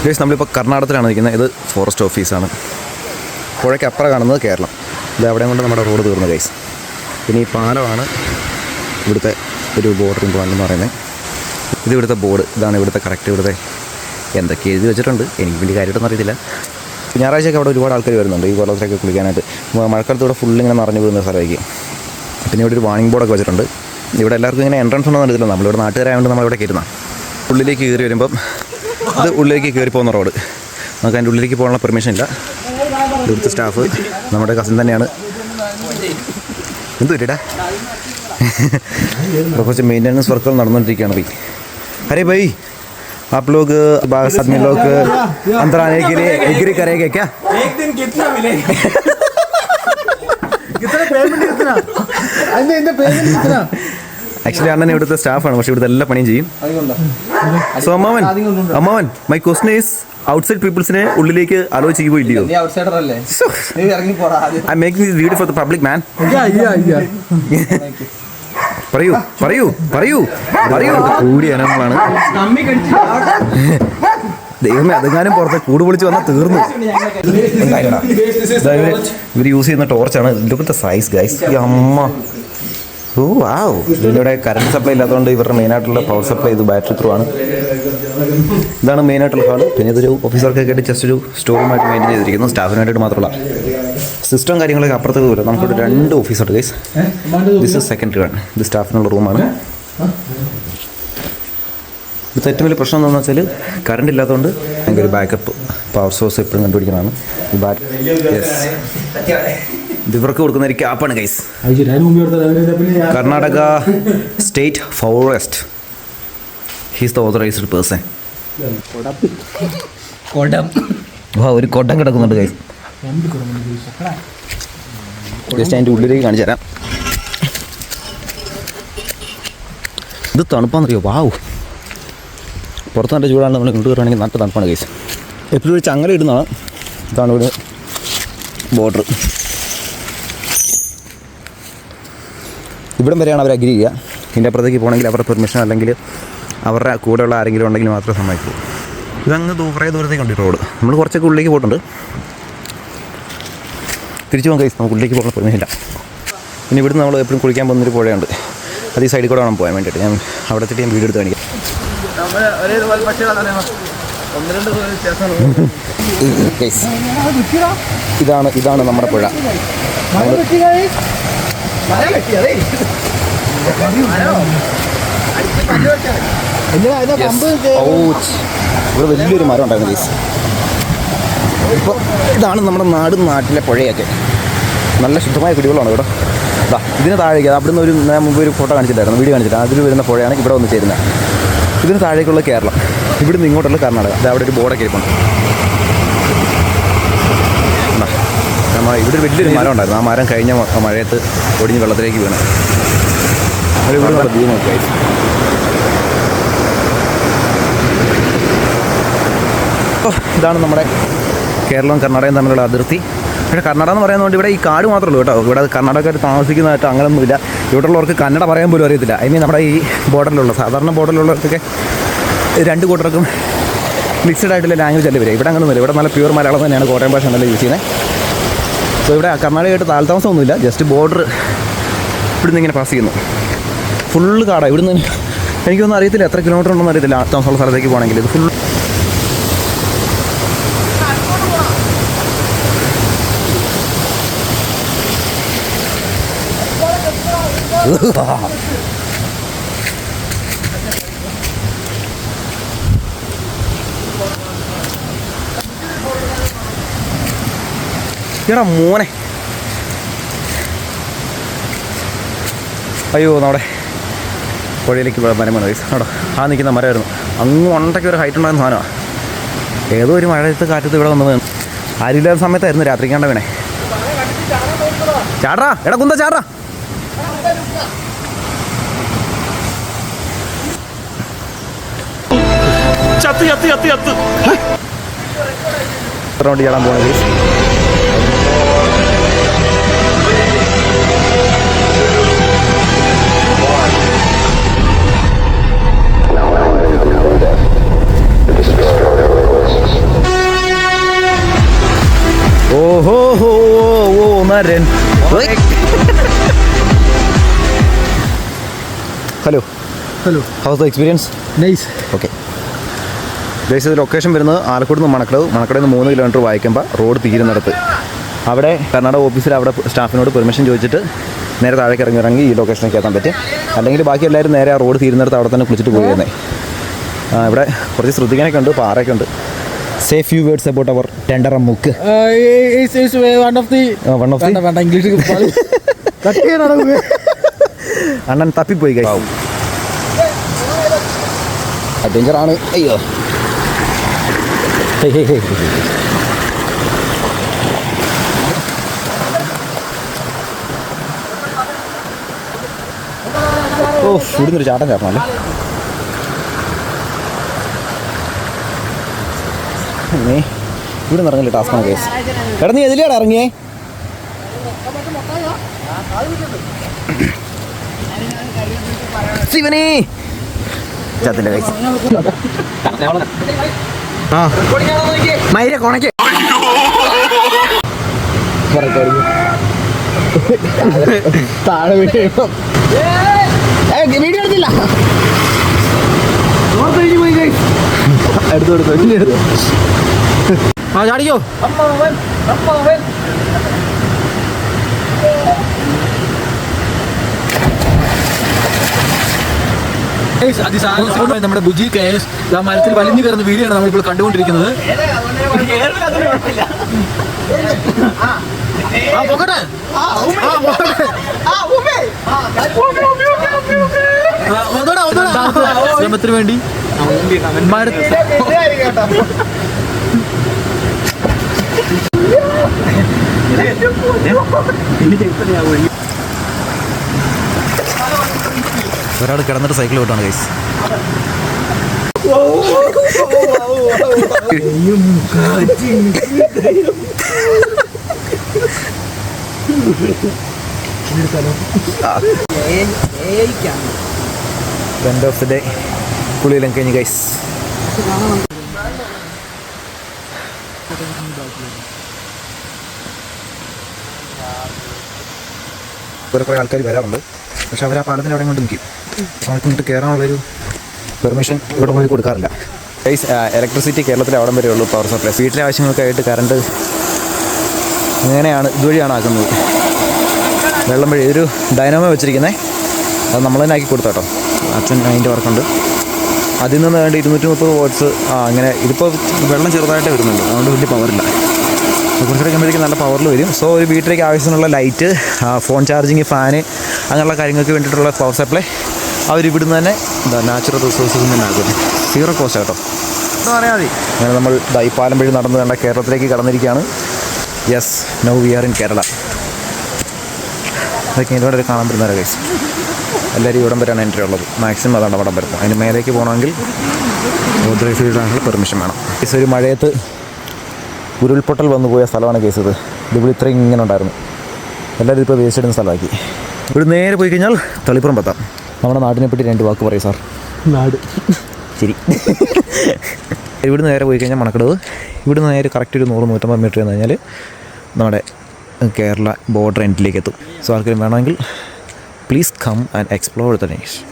Guys നമ്മളിപ്പോൾ കർണാടകത്തിലാണ് നിൽക്കുന്നത്. ഇത് ഫോറസ്റ്റ് ഓഫീസാണ്. പുഴയ്ക്ക് അപ്പുറം കാണുന്നത് കേരളം. ഇത് അവിടെയും കൊണ്ട് നമ്മുടെ റോഡ് തീർന്നു ഗൈസ്. പിന്നെ ഈ പാലമാണ് ഇവിടുത്തെ ഒരു ബോർഡറിംഗ് പാലം എന്ന് പറയുന്നത്. ഇത് ഇവിടുത്തെ ബോർഡ്. ഇതാണ് ഇവിടുത്തെ കറക്റ്റ് ഇവിടുത്തെ എന്തൊക്കെ എഴുതി വെച്ചിട്ടുണ്ട്. എനിക്ക് വലിയ കാര്യമായിട്ടൊന്നും അറിയത്തില്ല. ഞായറാഴ്ചയൊക്കെ അവിടെ ഒരുപാട് ആൾക്കാർ വരുന്നുണ്ട് ഈ വെള്ളത്തിലൊക്കെ കുളിക്കാനായിട്ട്. മഴക്കാലത്ത് ഇവിടെ ഫുള്ള് ഇങ്ങനെ നിറഞ്ഞു പോകുന്ന സ്ഥലമായിരിക്കും. പിന്നെ ഇവിടെ ഒരു വാണിംഗ് ബോർഡൊക്കെ വെച്ചിട്ടുണ്ട്. ഇവിടെ എല്ലാവർക്കും ഇങ്ങനെ എൻട്രൻസ് ഒന്നും അറിയത്തില്ല. നമ്മളിവിടെ നാട്ടുകാരായതുകൊണ്ട് നമ്മളിവിടെ കയറുന്ന ഉള്ളിലേക്ക് കയറി വരുമ്പം ഇത് ഉള്ളിലേക്ക് കയറി പോകുന്ന റോഡ്. നമുക്ക് അതിൻ്റെ ഉള്ളിലേക്ക് പോകാനുള്ള പെർമിഷൻ ഇല്ല. ഇവിടുത്തെ സ്റ്റാഫ് നമ്മുടെ കസിൻ തന്നെയാണ്. എന്ത് പറ്റിയിട്ടാ? ഇവിടെ കുറച്ച് മെയിൻ്റനൻസ് വർക്കുകൾ നടന്നുകൊണ്ടിരിക്കുകയാണ്. ഭായി അരേ ഭായി आप लोग साथ में लोग अंदर आने के लिए एग्री करेंगे क्या? एक दिन कितना मिलेगा? कितना पेमेंट कितना? कितना? ആക്ച്വലി അണ്ണൻ ഇവിടുത്തെ സ്റ്റാഫാണ്. പക്ഷേ ഇവിടുത്തെ എല്ലാ പണിയും ചെയ്യും. സോ അമ്മാവൻ മൈ ക്വസ്റ്റൻ ഈസ് ഔട്ട്സൈഡ് പീപ്പിൾസിനെ ഉള്ളിലേക്ക് അലോ ചെയ്യുമോ ഇല്ലയോ? I making this video for the public man. പറയൂ പറയൂ പറയൂ പറയൂ. കൂടി അനങ്ങളാണ്. ദൈവമേ, അതെങ്ങാനും പുറത്തെ കൂട് പൊളിച്ച് വന്നാൽ തീർന്നു. ഇവർ യൂസ് ചെയ്യുന്ന ടോർച്ചാണ്. ഇവിടുത്തെ സൈസ് ഗൈസ്. അമ്മ ഓ വാവ്. ഇതിലൂടെ കറണ്ട് സപ്ലൈ ഇല്ലാത്തതുകൊണ്ട് ഇവരുടെ മെയിനായിട്ടുള്ള പവർ സപ്ലൈ ഇത് ബാറ്ററി ത്രൂ ആണ്. ഇതാണ് മെയിനായിട്ടുള്ള ഹാള്. പിന്നെ ഇതൊരു ഓഫീസർക്കൊക്കെ ആയിട്ട് ജസ്റ്റ് ഒരു സ്റ്റോറുമായിട്ട് മെയിൻറ്റെയിൻ ചെയ്തിരിക്കുന്നു. സ്റ്റാഫിനായിട്ട് മാത്രമല്ല സിസ്റ്റം കാര്യങ്ങളൊക്കെ അപ്പുറത്തേക്ക് വരും. നമുക്കിവിടെ 2 ഓഫീസുണ്ട് guys. This is secondary one. ഇത് സ്റ്റാഫിനുള്ള റൂമാണ്. ഇവിടുത്തെ ഏറ്റവും വലിയ പ്രശ്നം എന്താണെന്ന് വെച്ചാൽ കറണ്ട് ഇല്ലാത്തതുകൊണ്ട് ഭയങ്കര ബാക്കപ്പ് പവർ സോഴ്സ് എപ്പോഴും കണ്ടുപിടിക്കുന്നതാണ്. ഇത് ഇവർക്ക് കൊടുക്കുന്ന ഒരു ക്യാപ്പാണ് guys. Karnataka state forest. He's the authorised person. ഒരു കൊടം കിടക്കുന്നുണ്ട് ഗൈസ്. ജസ്റ്റ് അതിൻ്റെ ഉള്ളിലേക്ക് കാണിച്ചു തരാം. ഇത് തണുപ്പാണെന്നറിയോ? വാവ്. പുറത്ത് നല്ല ചൂടാണ്. നമ്മൾ ഇങ്ങോട്ട് കയറുകയാണെങ്കിൽ നല്ല തണുപ്പാണ് ഗൈസ്. എപ്പോഴും ഒരു ചങ്ങല ഇടുന്നതാണ്. ഇതാണ് ഇവിടെ ബോർഡർ. ഇവിടം വരെയാണ് അവർ അഗ്രി ചെയ്യുക. ഇതിൻ്റെ അപ്പുറത്തേക്ക് പോകണമെങ്കിൽ അവരുടെ പെർമിഷൻ അല്ലെങ്കിൽ അവരുടെ കൂടെയുള്ള ആരെങ്കിലും ഉണ്ടെങ്കിൽ മാത്രമേ സമ്മതിക്കൂ. ഇതങ്ങ് കുറേ ദൂരത്തേക്ക് ഉണ്ട് റോഡ്. നമ്മൾ കുറച്ചൊക്കെ ഉള്ളിലേക്ക് പോയിട്ടുണ്ട്. തിരിച്ചു പോകാൻ കഴിയും. നമുക്ക് ഉള്ളിലേക്ക് പോകാൻ പെർമിഷൻ ഇല്ല. പിന്നെ ഇവിടുന്ന് നമ്മൾ എപ്പോഴും കുളിക്കാൻ പോകുന്നൊരു പുഴയുണ്ട്. അത് ഈ സൈഡിൽ കൂടെ വേണം പോകാൻ വേണ്ടിയിട്ട്. ഞാൻ അവിടെ എത്തിയിട്ട് ഞാൻ വീഡിയോ എടുത്ത് കാണിക്കാം. ഇതാണ് നമ്മുടെ പുഴ. ഇവിടെ വലിയൊരു മരം ഉണ്ടായിരുന്നു ഗൈസ്. ഇപ്പോൾ ഇതാണ് നമ്മുടെ നാട്ടിലെ പുഴയൊക്കെ. നല്ല ശുദ്ധമായ കുടിവെള്ളമാണ് ഇവിടെ. ഇതിന് താഴേക്ക് അവിടുന്ന് ഞാൻ മുമ്പ് ഒരു ഫോട്ടോ കാണിച്ചിട്ടായിരുന്നു, വീഡിയോ കാണിച്ചിട്ട്. അതിൽ വരുന്ന പുഴയാണ് ഇവിടെ വന്ന് ചേരുന്നത്. ഇതിന് താഴേക്കുള്ള കേരളം, ഇവിടുന്ന് ഇങ്ങോട്ടുള്ള കർണാടക. അത് അവിടെ ഒരു ബോർഡൊക്കെ ഇരിപ്പുണ്ട്. ഇവിടെ ഒരു വലിയൊരു മരം ഉണ്ടായിരുന്നു. ആ മരം കഴിഞ്ഞ മഴയത്ത് ഒടിഞ്ഞ് വെള്ളത്തിലേക്ക് വീണു. അത് ഇവിടെ നല്ല വ്യൂ നോക്കി. ഇതാണ് നമ്മുടെ കേരളവും കർണാടകയും തമ്മിലുള്ള അതിർത്തി. പക്ഷേ കർണാടക എന്ന് പറയുന്നതുകൊണ്ട് ഇവിടെ ഈ കാട് മാത്രമേ ഉള്ളൂ കേട്ടോ. ഇവിടെ കർണാടകക്കാർ താമസിക്കുന്നതായിട്ട് അങ്ങനെയൊന്നുമില്ല. ഇവിടെ ഉള്ളവർക്ക് കന്നഡ പറയാൻ പോലും അറിയത്തില്ല. ഐ മീൻ നമ്മുടെ ഈ ബോർഡറിലുള്ള സാധാരണ ബോർഡറിലുള്ളവർക്കൊക്കെ 2 കൂട്ടർക്കും മിക്സഡ് ആയിട്ടുള്ള ലാംഗ്വേജ് അല്ലേ വരിക. ഇവിടെ അങ്ങനെയൊന്നുമില്ല. ഇവിടെ നല്ല പ്യൂർ മലയാളം തന്നെയാണ്. കോട്ടയം ഭാഷ നല്ല യൂസ് ചെയ്യുന്നത്. സോ ഇവിടെ കർണാടകയായിട്ട് താമസമൊന്നുമില്ല. ജസ്റ്റ് ബോർഡർ ഇവിടുന്ന് ഇങ്ങനെ പാസ് ചെയ്യുന്നു. ഫുള്ള് കാടാണ്. ഇവിടുന്ന് എനിക്കൊന്നും അറിയത്തില്ല എത്ര കിലോമീറ്റർ ഉണ്ടെന്ന് അറിയത്തില്ല താമസമുള്ള സ്ഥലത്തേക്ക് പോകണമെങ്കിൽ. ഇത് ഫുൾ എടാ മോനെ. അയ്യോ, നമ്മുടെ പുഴയിലേക്ക് മരം വേണം ഗൈസ്. കേട്ടോ, ആ നിൽക്കുന്ന മരമായിരുന്നു. അങ്ങ് ഉണ്ടയ്ക്ക് ഒരു ഹൈറ്റ് ഉണ്ടായിരുന്ന സാധനമാണ്. ഏതോ ഒരു മഴയത്ത് കാറ്റത്ത് ഇവിടെ വന്നത്. ആരില്ലാത്ത സമയത്തായിരുന്നു രാത്രിക്കാണ്ട വേണേ. ചാടാ എടാ, കുന്ത ചാടാ. റൗണ്ട് ചാടാൻ പോകണം ഗൈസ്. ഓഹോ ഹോ ഓ Naran. Hello hello, how's the experience? Nice. Okay guys, ഇത് ലൊക്കേഷൻ വരുന്നത് ആലക്കോട് നിന്ന് മണക്കടയിൽ നിന്ന് 3 കിലോമീറ്റർ വായിക്കുമ്പോൾ റോഡ് തീരുന്നിടത്ത് അവിടെ കർണാടക ഓഫീസിൽ അവിടെ സ്റ്റാഫിനോട് പെർമിഷൻ ചോദിച്ചിട്ട് നേരെ താഴേക്ക് ഇറങ്ങി ഈ ലൊക്കേഷനിലേക്ക് എത്താൻ പറ്റും. അല്ലെങ്കിൽ ബാക്കി എല്ലാവരും നേരെ ആ റോഡ് തീരുന്നിടത്ത് അവിടെ തന്നെ കുളിച്ചിട്ട് പോയി തന്നെ. ഇവിടെ കുറച്ച് ശ്രദ്ധിക്കാനൊക്കെ ഉണ്ട്, പാറയൊക്കെ ഉണ്ട്. Say few words about our tender മുക്ക്. ഇംഗ്ലീഷ് അണ്ണൻ തപ്പിപ്പോയി ഗൈസ്. ഡേഞ്ചറാണ്. അയ്യോ ഓ ഇവിടുന്നൊരു ചാട്ടം ചാട്ടണല്ലേ. ഇവിടെ നിന്ന് ഇറങ്ങില്ല, ടാസ്ക്കാണ് കേസ്. എടാ നീ എതിലെയാണ് ഇറങ്ങിയേ? ശിവനേ ചത്തിൻ്റെ കേസ്. ആ മൈര കൊണക്ക് താഴെ വീഡിയോ എടുത്തില്ല. എടുത്തു ആ ചാടിക്കോ. നമ്മുടെ ബുജി കേസ് ആ മരത്തിൽ വലിഞ്ഞു കയറുന്ന വീഡിയോ ആണ് നമ്മളിപ്പോൾ കണ്ടുകൊണ്ടിരിക്കുന്നത്. ശ്രമത്തിന് വേണ്ടി ഒരാൾ കിടന്നിട്ട് സൈക്കിൾ വിട്ടാണ് guys. End of the day കുളിയെല്ലാം കഴിഞ്ഞ് ഗൈസ്. കുറേ ആൾക്കാർ വരാറുണ്ട്, പക്ഷെ അവർ ആ പാലത്തിന് അവിടെ കൊണ്ട് നിൽക്കും. അവർക്ക് ഇങ്ങോട്ട് കയറാനുള്ളൊരു പെർമിഷൻ ഇവിടെ പോയി കൊടുക്കാറില്ല ഗൈസ്. ഇലക്ട്രിസിറ്റി കേരളത്തിൽ അവിടം വരെ ഉള്ളൂ പവർ സപ്ലൈ. വീട്ടിലെ ആവശ്യങ്ങൾക്കായിട്ട് കറണ്ട് ഇങ്ങനെയാണ്, ഇതുവഴിയാണ് ആക്കുന്നത്. വെള്ളം വഴി ഒരു ഡൈനാമോ വെച്ചിരിക്കുന്നത്, അത് നമ്മൾ തന്നെ ആക്കി കൊടുത്തു കേട്ടോ. അച്ഛൻ അതിൻ്റെ വർക്കുണ്ട്. അതിൽ നിന്ന് വേണ്ട 230 വോട്ട്സ് അങ്ങനെ. ഇതിപ്പോൾ വെള്ളം ചെറുതായിട്ടേ വരുന്നുണ്ട്, അതുകൊണ്ട് വലിയ പവറില്ല. കുറച്ചുകൂടെ കഴിയുമ്പോഴേക്കും നല്ല പവറിൽ വരും. സോ ഒരു വീട്ടിലേക്ക് ആവശ്യമുള്ള ലൈറ്റ്, ഫോൺ ചാർജിങ്, ഫാന്, അങ്ങനെയുള്ള കാര്യങ്ങൾക്ക് വേണ്ടിയിട്ടുള്ള പവർ സപ്ലൈ അവരിവിടുന്ന് തന്നെ നാച്ചുറൽ റിസോഴ്സിൽ നിന്ന് തന്നെ ആക്കും. 0 കോസ്റ്റ് കേട്ടോ. പറയാം മതി. അങ്ങനെ നമ്മൾ ഈ പാലം വഴി നടന്ന് കണ്ട കേരളത്തിലേക്ക് കടന്നിരിക്കുകയാണ്. Yes, now we are in Kerala. അതൊക്കെ ഇതിലൂടെ ഒരു കാണാൻ പറ്റുന്ന കേസ്. എല്ലാവരും ഇവിടം വരെയാണ് എൻട്രി ഉള്ളത്. മാക്സിമം അതാണ് അവിടം വരുന്നത്. അതിന് മേലേക്ക് പോകണമെങ്കിൽ ഓതറൈസ്ഡ് പെർമിഷൻ വേണം. കേസ് ഒരു മഴയത്ത് ഉരുൾപൊട്ടൽ വന്നു പോയ സ്ഥലമാണ് കേസ്. ഇതിവിടെ ഇത്രയും ഇങ്ങനെ ഉണ്ടായിരുന്നു. എല്ലാവരും ഇപ്പോൾ വേസ്റ്റ് ഇടുന്ന സ്ഥലമാക്കി. ഇവിടെ നേരെ പോയി കഴിഞ്ഞാൽ തളിപ്പുറം എത്താം. നമ്മുടെ നാടിനെ പറ്റി 2 വാക്ക് പറയും സാർ. നാട് ശരി. ഇവിടുന്ന് നേരെ പോയി കഴിഞ്ഞാൽ മണക്കടവ്. ഇവിടുന്ന് നേരെ കറക്റ്റ് ഒരു 100-150 മീറ്റർ എന്ന് കഴിഞ്ഞാൽ നമ്മുടെ കേരള ബോർഡർ എൻഡിലേക്ക് എത്തും. സോ ആർക്കെങ്കിലും വേണമെങ്കിൽ please come and explore the nation.